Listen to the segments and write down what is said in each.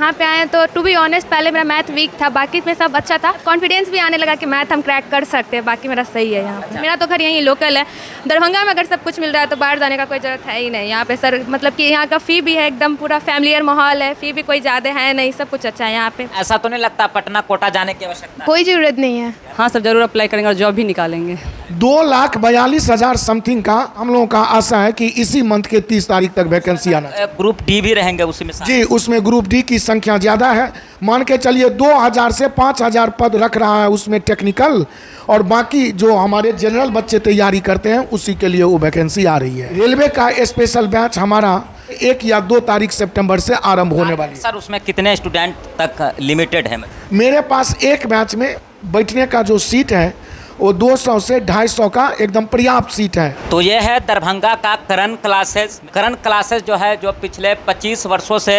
यहाँ पे आए तो टू बी ऑनेस्ट पहले मेरा मैथ वीक था, बाकी में सब अच्छा था। कॉन्फिडेंस भी आने लगा कि मैथ हम क्रैक कर सकते हैं, बाकी मेरा सही है यहाँ पे। मेरा तो घर यहीं लोकल है, दरभंगा में अगर सब कुछ मिल रहा है तो बाहर जाने का कोई ज़रूरत है ही नहीं। यहाँ पे सर मतलब कि यहाँ का फ़ी भी है एकदम पूरा फैमिलियर माहौल है, फ़ी भी कोई ज़्यादा है नहीं, सब कुछ अच्छा है यहाँ पे। ऐसा तो नहीं लगता पटना कोटा जाने की आवश्यकता? कोई ज़रूरत नहीं है। हाँ सर, ज़रूर अप्लाई करेंगे और जॉब भी निकालेंगे। 2,42,000 समथिंग का हम लोगों का आशा है कि इसी मंथ के 30 तारीख तक वैकेंसी आना चाहिए। ग्रुप डी भी रहेंगे उसी में? जी, उसमें ग्रुप डी की संख्या ज़्यादा है, मान के चलिए 2,000 से 5,000 पद रख रहा है उसमें टेक्निकल, और बाकी जो हमारे जनरल बच्चे तैयारी करते हैं उसी के लिए वो वैकेंसी आ रही है। रेलवे का स्पेशल बैच हमारा 1 या 2 तारीख सितंबर से आरंभ होने वाली है। सर उसमें कितने स्टूडेंट तक लिमिटेड है? मेरे पास एक बैच में बैठने का जो सीट है वो 200 से 250 का एकदम पर्याप्त सीट है। तो ये है दरभंगा का करंट क्लासेस। करंट क्लासेस जो है जो पिछले 25 वर्षों से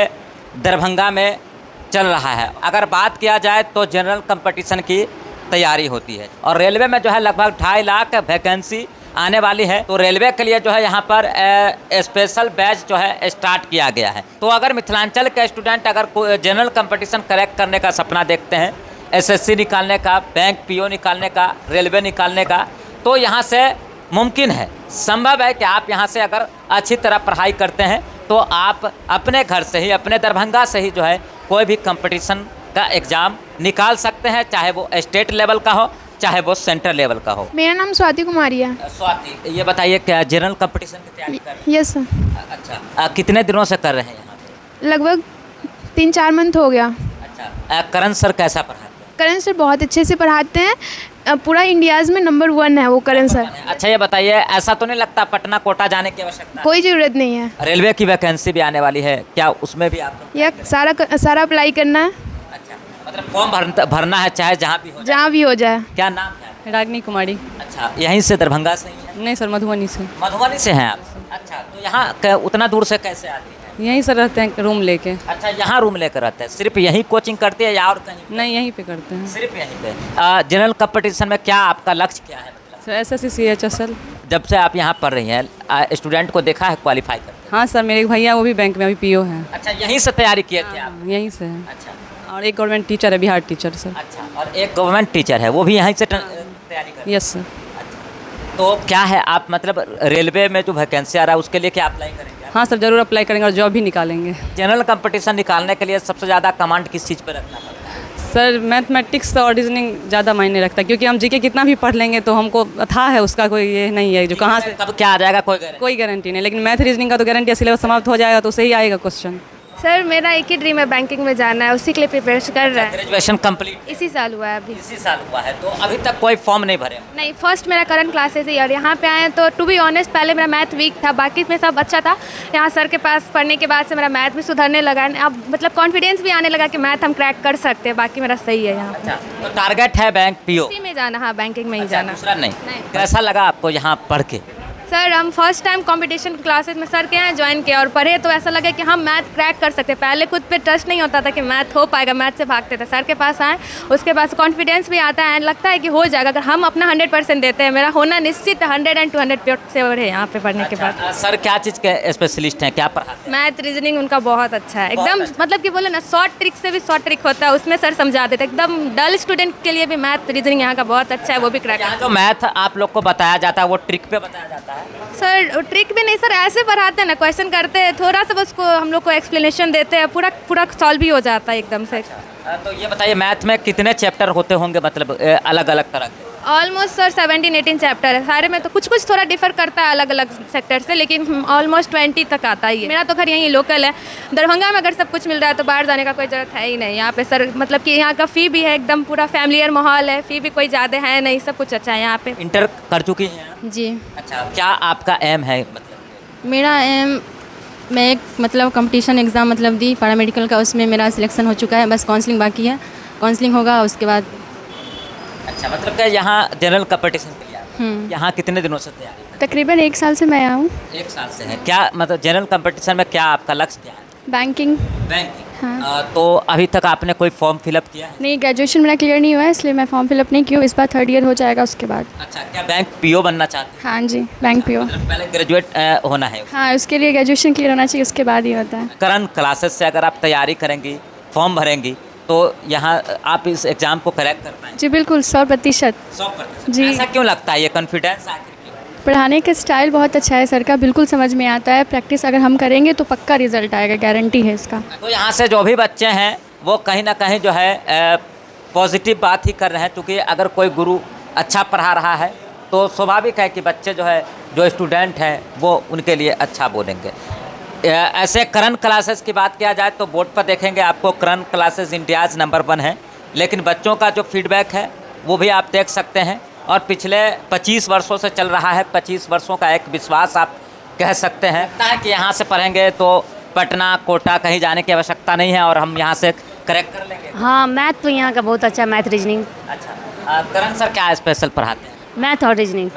दरभंगा में चल रहा है। अगर बात किया जाए तो जनरल कंपटीशन की तैयारी होती है और रेलवे में जो है लगभग 2.5 लाख वैकेंसी आने वाली है। तो रेलवे के लिए जो है यहाँ पर स्पेशल बैच जो है स्टार्ट किया गया है। तो अगर मिथिलांचल के स्टूडेंट अगर जनरल कंपटीशन क्रैक करने का सपना देखते हैं, एसएससी निकालने का, बैंक पीओ निकालने का, रेलवे निकालने का, तो यहाँ से मुमकिन है, संभव है कि आप यहाँ से अगर अच्छी तरह पढ़ाई करते हैं तो आप अपने घर से ही, अपने दरभंगा से ही जो है कोई भी कंपटीशन का एग्ज़ाम निकाल सकते हैं, चाहे वो स्टेट लेवल का हो चाहे वो सेंट्रल लेवल का हो। मेरा नाम स्वाति कुमारी है। स्वाति, ये बताइए क्या जनरल कंपटीशन की तैयारी कर रहे हैं? Yes sir. अच्छा, कितने दिनों से कर रहे हैं यहाँ पे? लगभग 3-4 मंथ हो गया। अच्छा, करण सर कैसा पढ़ाते हैं? करण सर बहुत अच्छे से पढ़ाते हैं, पूरा इंडियाज़ में नंबर 1 है वो करण सर। अच्छा, ये बताइए ऐसा तो नहीं लगता पटना कोटा जाने की आवश्यकता? कोई ज़रूरत नहीं है। रेलवे की वैकेंसी भी आने वाली है, क्या उसमें भी आप? या सारा अप्लाई करना है। अच्छा, मतलब फॉर्म भरना है चाहे जहाँ भी हो? जहाँ भी हो जाए। क्या नाम है? रागनी कुमारी। अच्छा, यहीं से दरभंगा से ही है? नहीं सर, मधुबनी से। मधुबनी से हैं आप? अच्छा, तो यहाँ उतना दूर से कैसे आती है? यहीं से रहते हैं रूम लेके। अच्छा, यहाँ रूम लेकर रहते हैं? सिर्फ यहीं कोचिंग करती है या और कहीं? नहीं, यहीं पे करते हैं। सिर्फ यहीं पे। जनरल कंपटीशन में क्या आपका लक्ष्य क्या है? मतलब सर SSC CHSL। जब से आप यहाँ पढ़ रही हैं स्टूडेंट को देखा है क्वालिफाई करते? हाँ सर, मेरे भैया वो भी बैंक में अभी PO हैं। अच्छा, यहीं से तैयारी किए थे आप? यहीं से है। अच्छा, और एक गवर्नमेंट टीचर है, बिहार टीचर सर। अच्छा, और एक गवर्नमेंट टीचर है वो भी यहीं से तैयारी कर? Yes sir. तो क्या है आप मतलब रेलवे में जो वैकेंसी आ रहा है उसके लिए क्या अप्लाई करेंगे? हाँ सर, ज़रूर अप्लाई करेंगे और जॉब भी निकालेंगे। जनरल कंपटीशन निकालने के लिए सबसे ज़्यादा कमांड किस चीज़ पर रखना पड़ता है? सर मैथमेटिक्स और रीजनिंग ज़्यादा मायने रखता है, क्योंकि हम जीके कितना भी पढ़ लेंगे तो हमको था है उसका कोई ये नहीं है जो कहाँ से कब क्या आ जाएगा कोई गारंटी नहीं। लेकिन मैथ रीजनिंग का तो गारंटी है, सिलेबस समाप्त हो जाएगा तो सही आएगा क्वेश्चन। सर मेरा एक ही ड्रीम है, बैंकिंग में जाना है, उसी के लिए प्रिपेयर कर रहा है। ग्रेजुएशन कंप्लीट इसी साल हुआ है अभी। इसी साल हुआ है, तो अभी तक कोई फॉर्म नहीं भरे? नहीं, फर्स्ट मेरा करंट क्लासेस ही, और यहाँ पे आए तो टू बी ऑनेस्ट पहले मेरा मैथ वीक था, बाकी में सब अच्छा था। यहाँ सर के पास पढ़ने के बाद से मेरा मैथ भी सुधरने लगा, अब मतलब कॉन्फिडेंस भी आने लगा कि मैथ हम क्रैक कर सकते हैं, बाकी मेरा सही है यहाँ पे। अच्छा, तो टारगेट है बैंक पीओ? इसी में जाना, हाँ बैंकिंग में ही जाना। दूसरा नहीं? नहीं। कैसा लगा आपको यहाँ पढ़ के? सर हम फर्स्ट टाइम कंपटीशन क्लासेस में सर के यहाँ ज्वाइन किया और पढ़े तो ऐसा लगा कि हम मैथ क्रैक कर सकते हैं। पहले खुद पे ट्रस्ट नहीं होता था कि मैथ हो पाएगा, मैथ से भागते थे। सर के पास आए, उसके बाद कॉन्फिडेंस भी आता है, लगता है कि हो जाएगा अगर हम अपना 100% देते हैं। मेरा होना निश्चित 100 और 200 से बढ़े यहाँ पे पढ़ने के बाद। सर क्या चीज़ के स्पेशलिस्ट हैं, क्या पढ़ाते हैं? मैथ रीजनिंग उनका बहुत अच्छा है एकदम, मतलब कि बोले ना शॉर्ट ट्रिक से भी शॉर्ट ट्रिक होता है, उसमें सर समझा देते एकदम। डल स्टूडेंट के लिए भी मैथ रीजनिंग यहाँ का बहुत अच्छा है, वो भी क्रैक। यहाँ जो मैथ आप लोग को बताया जाता है वो ट्रिक पे बताया जाता है? सर ट्रिक भी नहीं सर, ऐसे पढ़ाते हैं ना, क्वेश्चन करते हैं, थोड़ा सा बस को हम लोग को एक्सप्लेनेशन देते हैं, पूरा सॉल्व भी हो जाता है एकदम से। तो ये बताइए मैथ में कितने चैप्टर होते होंगे, मतलब अलग अलग तरह के? ऑलमोस्ट सर 17-18 चैप्टर है सारे में, तो कुछ कुछ थोड़ा डिफर करता है अलग अलग सेक्टर से, लेकिन ऑलमोस्ट 20 तक आता ही है। मेरा तो घर यहीं लोकल है, दरभंगा में अगर सब कुछ मिल रहा है तो बाहर जाने का कोई ज़रूरत है ही नहीं। यहाँ पे सर मतलब कि यहाँ का फ़ी भी है एकदम पूरा फैमिलियर माहौल है, फ़ी भी कोई ज़्यादा है नहीं, सब कुछ अच्छा है यहाँ पे। इंटर कर चुकी हैं आप? जी। अच्छा, क्या आपका एम है? मतलब मेरा एम, मैं एक मतलब कंपटीशन एग्ज़ाम मतलब दी पैरामेडिकल का, उसमें मेरा सिलेक्शन हो चुका है, बस काउंसलिंग बाकी है। काउंसलिंग होगा उसके बाद। अच्छा, मतलब कि यहाँ जनरल कंपटीशन के लिए यहाँ कितने दिनों से तैयारी? तकरीबन 1 साल से मैं आया हूँ। 1 साल से है। क्या मतलब जनरल कंपटीशन में क्या आपका लक्ष्य क्या है? बैंकिंग। बैंकिंग। हाँ। तो अभी तक आपने कोई फॉर्म फिलअप किया है? नहीं, ग्रेजुएशन मेरा क्लियर नहीं हुआ है, इसलिए मैं फॉर्म फिलअप नहीं की हूँ। इस बार 3rd ईयर हो जाएगा उसके बाद। अच्छा, क्या बैंक पीओ बनना चाहते हैं? हाँ जी, बैंक पीओ। मतलब पहले ग्रेजुएट होना है? हाँ, उसके लिए ग्रेजुएशन क्लियर होना चाहिए, उसके बाद ही होता है। करंट क्लासेस से अगर आप तैयारी करेंगी फॉर्म भरेंगी तो यहाँ आप इस एग्ज़ाम को क्रैक कर पाएंगे? जी बिल्कुल 100%। 100%। जी। ऐसा क्यों लगता है, ये कॉन्फिडेंस आखिर क्यों? पढ़ाने का स्टाइल बहुत अच्छा है सर का, बिल्कुल समझ में आता है। प्रैक्टिस अगर हम करेंगे तो पक्का रिजल्ट आएगा, गारंटी है इसका। तो यहाँ से जो भी बच्चे हैं वो कहीं ना कहीं जो है पॉजिटिव बात ही कर रहे हैं, क्योंकि अगर कोई गुरु अच्छा पढ़ा रहा है तो स्वाभाविक है कि बच्चे जो है, जो स्टूडेंट हैं वो उनके लिए अच्छा बोलेंगे। ऐसे करंट क्लासेस की बात किया जाए तो बोर्ड पर देखेंगे आपको करंट क्लासेस इंडियाज़ नंबर 1 है, लेकिन बच्चों का जो फीडबैक है वो भी आप देख सकते हैं और पिछले 25 वर्षों से चल रहा है। 25 वर्षों का एक विश्वास आप कह सकते हैं। लगता है कि यहाँ से पढ़ेंगे तो पटना कोटा कहीं जाने की आवश्यकता नहीं है और हम यहाँ से करेक्ट कर लेंगे। हाँ, मैथ तो यहाँ का बहुत अच्छा, मैथ रीजनिंग। अच्छा, करंट सर क्या स्पेशल पढ़ाते हैं? मैथ और रीजनिंग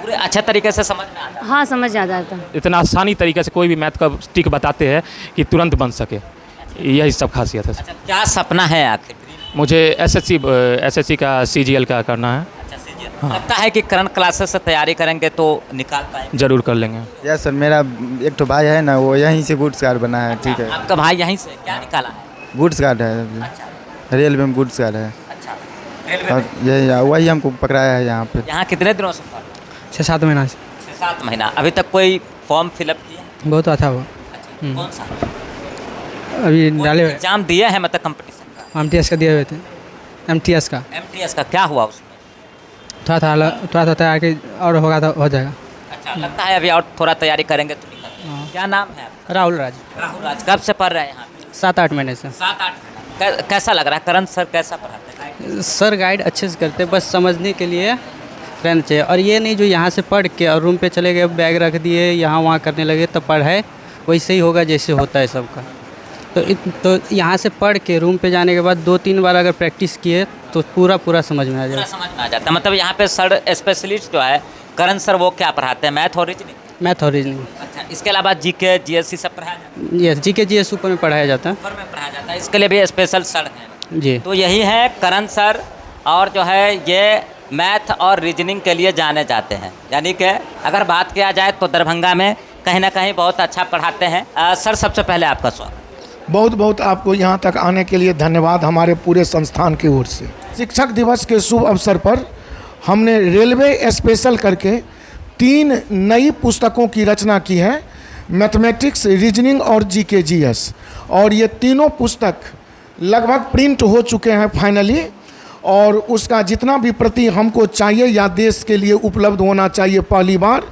पूरे अच्छे तरीके से समझ में आता है? हाँ, समझ आ जाता है। इतना आसानी तरीके से कोई भी मैथ का ट्रिक बताते हैं कि तुरंत बन सके, यही सब खासियत है। अच्छा, क्या सपना है आखिर? मुझे एसएससी का CGL का करना है। अच्छा, हाँ। लगता है कि करंट क्लासेस से तैयारी करेंगे तो निकाल पाएंगे? ज़रूर कर लेंगे। यस सर, मेरा एक तो भाई है ना, वो यहीं से गुड्स गार्ड बना है। ठीक है, आपका भाई यहीं से क्या निकाला है? गुड्स गार्ड है। अच्छा, रेलवे में गुड्स गार्ड है। अच्छा, रेलवे और में? ये वही हमको पकड़ाया है यहाँ पे। यहाँ कितने दिनों से था? 6-7 महीना से। 6-7 महीना। अभी तक कोई फॉर्म फिलअप किया? बहुत अच्छा हुआ। अच्छा, कौन सा? अभी डाले हुए एग्जाम दिए हैं मतलब कंपटीशन का? MTS का दिए हुए थे। MTS का MTS का क्या हुआ उसमें? थोड़ा तैयार के और होगा तो हो जाएगा। अच्छा, लगता है अभी और थोड़ा तैयारी करेंगे तो निकल। क्या नाम है आपका? राहुल राज। राहुल राज। कब से पढ़ रहे हैं यहाँ पे? 7-8 महीने से। 7-8 महीना। कैसा लग रहा है? करंट सर कैसा पढ़ाते हैं? सर गाइड अच्छे से करते, बस समझने के लिए रहना चाहिए। और ये नहीं जो यहाँ से पढ़ के और रूम पे चले गए, बैग रख दिए, यहाँ वहाँ करने लगे, तब पढ़ाए वैसे ही होगा जैसे होता है सबका। तो यहाँ से पढ़ के रूम पे जाने के बाद 2-3 बार अगर प्रैक्टिस किए तो पूरा समझ में आ पूरा जाए। समझ में आ जाता है। मतलब यहाँ पे सर स्पेशलिस्ट जो है करंट सर, वो क्या पढ़ाते हैं? मैथ और रीजनिंग? मैथ और रीजनिंग। अच्छा, इसके अलावा GK GSC सब पढ़ाया जाता है? यस, GK GS ऊपर में पढ़ाया जाता है। ऊपर में पढ़ाया जाता है, इसके लिए भी स्पेशल सर हैं। जी। तो यही है करंट सर, और जो है ये मैथ और रीजनिंग के लिए जाने जाते हैं। यानी कि अगर बात किया जाए तो दरभंगा में कहीं ना कहीं बहुत अच्छा पढ़ाते हैं। सर, सबसे पहले आपका स्वागत। बहुत बहुत आपको यहाँ तक आने के लिए धन्यवाद हमारे पूरे संस्थान की ओर से। शिक्षक दिवस के शुभ अवसर पर हमने रेलवे स्पेशल करके 3 नई पुस्तकों की रचना की है, मैथमेटिक्स, रीजनिंग और GK GS। और ये तीनों पुस्तक लगभग प्रिंट हो चुके हैं फाइनली, और उसका जितना भी प्रति हमको चाहिए या देश के लिए उपलब्ध होना चाहिए पहली बार,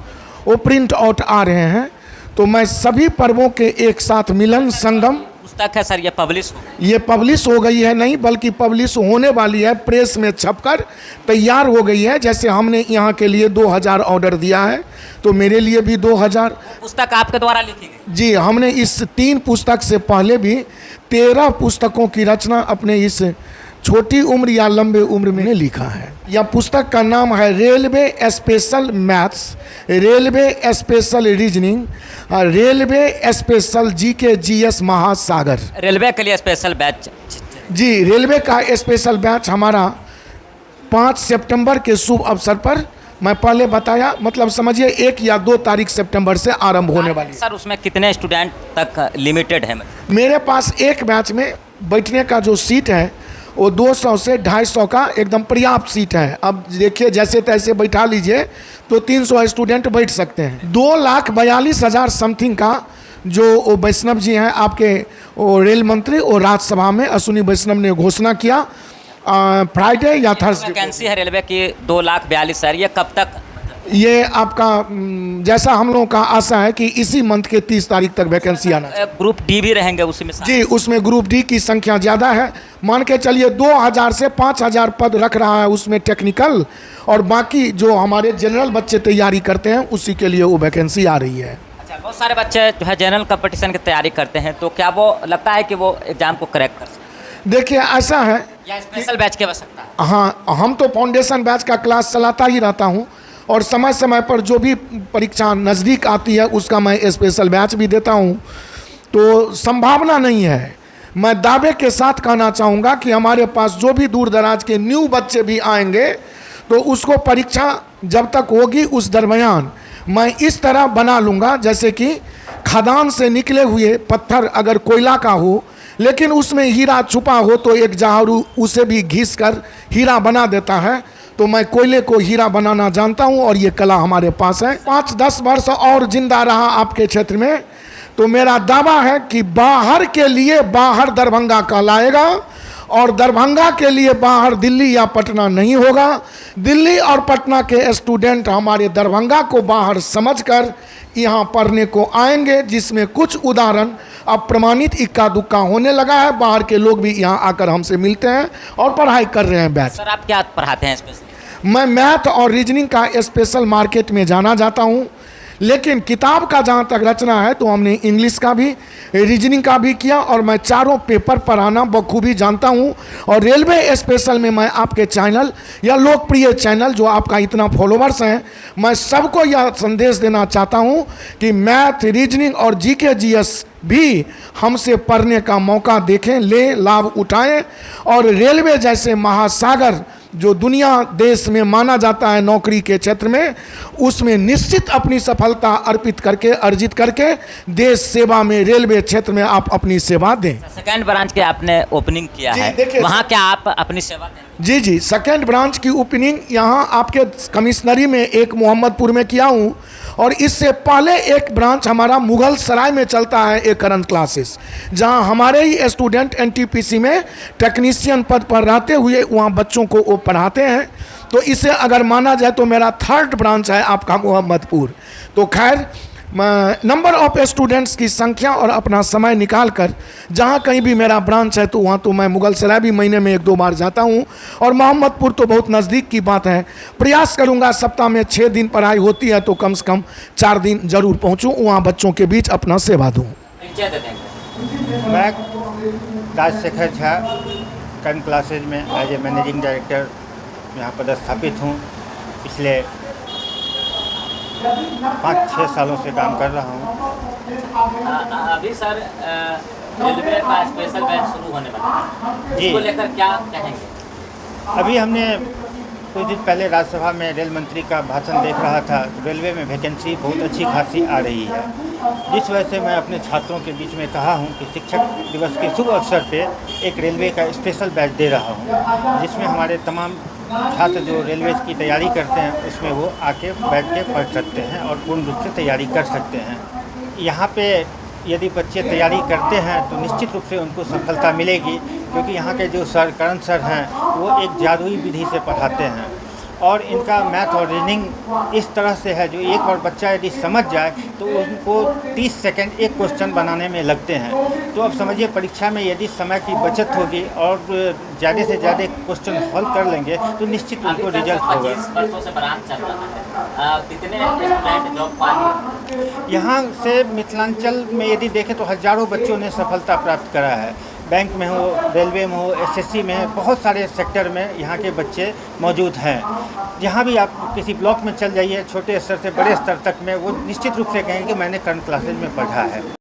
वो प्रिंट आउट आ रहे हैं। तो मैं सभी पर्वों के एक साथ मिलन संगम पुस्तक है सर, ये पब्लिश हो? ये पब्लिश हो गई है, नहीं बल्कि पब्लिश होने वाली है, प्रेस में छपकर तैयार हो गई है। जैसे हमने यहाँ के लिए 2000 ऑर्डर दिया है, तो मेरे लिए भी 2000 पुस्तक आपके द्वारा लिखी गई? जी, हमने इस 3 पुस्तक से पहले भी 13 पुस्तकों की रचना अपने इस छोटी उम्र या लंबे उम्र में लिखा है। यह पुस्तक का नाम है railway special maths, railway special reasoning, railway special GK GS महासागर। रेलवे के लिए स्पेशल बैच? जी, रेलवे का स्पेशल बैच हमारा 5 सितंबर के शुभ अवसर पर, मैं पहले बताया, मतलब समझिए 1 या 2 तारीख सितंबर से आरंभ होने वाली है। सर, उसमें कितने स्टूडेंट तक लिमिटेड है? मेरे पास एक बैच में बैठने का जो सीट है वो 200 से 250 का एकदम पर्याप्त सीट है। अब देखिए, जैसे तैसे बैठा लीजिए तो 300 स्टूडेंट बैठ सकते हैं। 2,42,000 समथिंग का जो वो वैष्णव जी हैं आपके, वो रेल मंत्री और राज्यसभा में अश्विनी वैष्णव ने घोषणा किया फ्राइडे या थर्सडे। वैकेंसी है रेलवे की 2,42,000। ये कब तक? ये आपका जैसा हम लोगों का आशा है कि इसी मंथ के 30 तारीख तक वैकेंसी आना। ग्रुप डी भी रहेंगे उसी में? जी, उसमें ग्रुप डी की संख्या ज़्यादा है। मान के चलिए 2000 से 5000 पद रख रहा है उसमें टेक्निकल, और बाकी जो हमारे जनरल बच्चे तैयारी करते हैं उसी के लिए वो वैकेंसी आ रही है। अच्छा, बहुत सारे बच्चे जो है जनरल कंपटीशन की तैयारी करते हैं, तो क्या वो लगता है कि वो एग्जाम को क्रैक कर सकते हैं? देखिए, ऐसा है या स्पेशल बैच की आवश्यकता है? हाँ, हम तो फाउंडेशन बैच का क्लास चलाता ही रहता हूँ, और समय समय पर जो भी परीक्षा नज़दीक आती है उसका मैं स्पेशल बैच भी देता हूँ। तो संभावना नहीं है, मैं दावे के साथ कहना चाहूँगा कि हमारे पास जो भी दूर दराज के न्यू बच्चे भी आएंगे तो उसको परीक्षा जब तक होगी उस दरमियान मैं इस तरह बना लूँगा जैसे कि खदान से निकले हुए पत्थर अगर कोयला का हो लेकिन उसमें हीरा छुपा हो तो एक जहारू उसे भी घिस कर हीरा बना देता है। तो मैं कोयले को हीरा बनाना जानता हूं और ये कला हमारे पास है। 5-10 वर्ष और जिंदा रहा आपके क्षेत्र में तो मेरा दावा है कि बाहर के लिए बाहर दरभंगा कहलाएगा और दरभंगा के लिए बाहर दिल्ली या पटना नहीं होगा। दिल्ली और पटना के स्टूडेंट हमारे दरभंगा को बाहर समझकर यहाँ पढ़ने को आएंगे, जिसमें कुछ उदाहरण अब प्रमाणित इक्का दुक्का होने लगा है। बाहर के लोग भी यहाँ आकर हमसे मिलते हैं और पढ़ाई कर रहे हैं बैच। सर आप क्या पढ़ाते हैं स्पेशली? मैं मैथ और रीजनिंग का स्पेशल मार्केट में जाना जाता हूँ, लेकिन किताब का जहाँ तक रचना है तो हमने इंग्लिश का भी रीजनिंग का भी किया और मैं चारों पेपर पढ़ाना बखूबी जानता हूँ। और रेलवे स्पेशल में मैं आपके चैनल या लोकप्रिय चैनल जो आपका इतना फॉलोवर्स हैं, मैं सबको यह संदेश देना चाहता हूँ कि मैथ रीजनिंग और जीके जीएस भी हमसे पढ़ने का मौका देखें, लें, लाभ उठाएं और रेलवे जैसे महासागर जो दुनिया देश में माना जाता है नौकरी के क्षेत्र में, उसमें निश्चित अपनी सफलता अर्पित करके अर्जित करके देश सेवा में रेलवे क्षेत्र में आप अपनी सेवा दें। सेकेंड ब्रांच के आपने ओपनिंग किया है, वहाँ क्या आप अपनी सेवा दें? जी, सेकेंड ब्रांच की ओपनिंग यहाँ आपके कमिश्नरी में एक मोहम्मदपुर में किया हूँ और इससे पहले एक ब्रांच हमारा मुगल सराय में चलता है, एक करंट क्लासेस, जहाँ हमारे ही स्टूडेंट एनटीपीसी में टेक्नीशियन पद पर रहते हुए वहाँ बच्चों को वो पढ़ाते हैं। तो इसे अगर माना जाए तो मेरा थर्ड ब्रांच है आपका मोहम्मदपुर। तो खैर नंबर ऑफ स्टूडेंट्स की संख्या और अपना समय निकाल कर जहाँ कहीं भी मेरा ब्रांच है तो वहाँ तो मैं मुगल सराय भी महीने में 1-2 बार जाता हूँ और मोहम्मदपुर तो बहुत नज़दीक की बात है। प्रयास करूँगा सप्ताह में 6 दिन पढ़ाई होती है तो कम से कम 4 दिन जरूर पहुँचूँ, वहाँ बच्चों के बीच अपना सेवा दूँ। मैं राजशेखर झा करंट क्लासेज में एज ए मैनेजिंग डायरेक्टर यहाँ पदस्थापित हूँ। पिछले 5-6 सालों से काम कर रहा हूँ। अभी सर रेलवे का स्पेशल बैच शुरू होने वाला है, इसको लेकर क्या कहेंगे? अभी हमने कुछ दिन पहले राज्यसभा में रेल मंत्री का भाषण देख रहा था। रेलवे में वैकेंसी बहुत अच्छी खासी आ रही है, जिस वजह से मैं अपने छात्रों के बीच में कहा हूं कि शिक्षक दिवस के शुभ अवसर पे एक रेलवे का स्पेशल बैच दे रहा हूं, जिसमें हमारे तमाम छात्र जो रेलवे की तैयारी करते हैं उसमें वो आके बैठ के पढ़ सकते हैं और पूर्ण रूप से तैयारी कर सकते हैं। यहाँ पे यदि बच्चे तैयारी करते हैं तो निश्चित रूप से उनको सफलता मिलेगी, क्योंकि यहाँ के जो सर करण सर हैं वो एक जादुई विधि से पढ़ाते हैं और इनका मैथ और रीजनिंग इस तरह से है जो एक और बच्चा यदि समझ जाए तो उनको 30 सेकंड एक क्वेश्चन बनाने में लगते हैं। तो अब समझिए परीक्षा में यदि समय की बचत होगी और ज़्यादा से ज़्यादा क्वेश्चन हल कर लेंगे तो निश्चित उनको रिजल्ट होगा। 25 वर्षों से ब्रांच चल रहा है, कितने स्टूडेंट जॉब पाए? यहाँ से मिथिलांचल में यदि देखें तो हज़ारों बच्चों ने सफलता प्राप्त करा है। बैंक में हो, रेलवे में हो, एसएससी में है, बहुत सारे सेक्टर में यहाँ के बच्चे मौजूद हैं। जहाँ भी आप किसी ब्लॉक में चल जाइए, छोटे स्तर से बड़े स्तर तक में वो निश्चित रूप से कहेंगे कि मैंने करंट क्लासेज में पढ़ा है।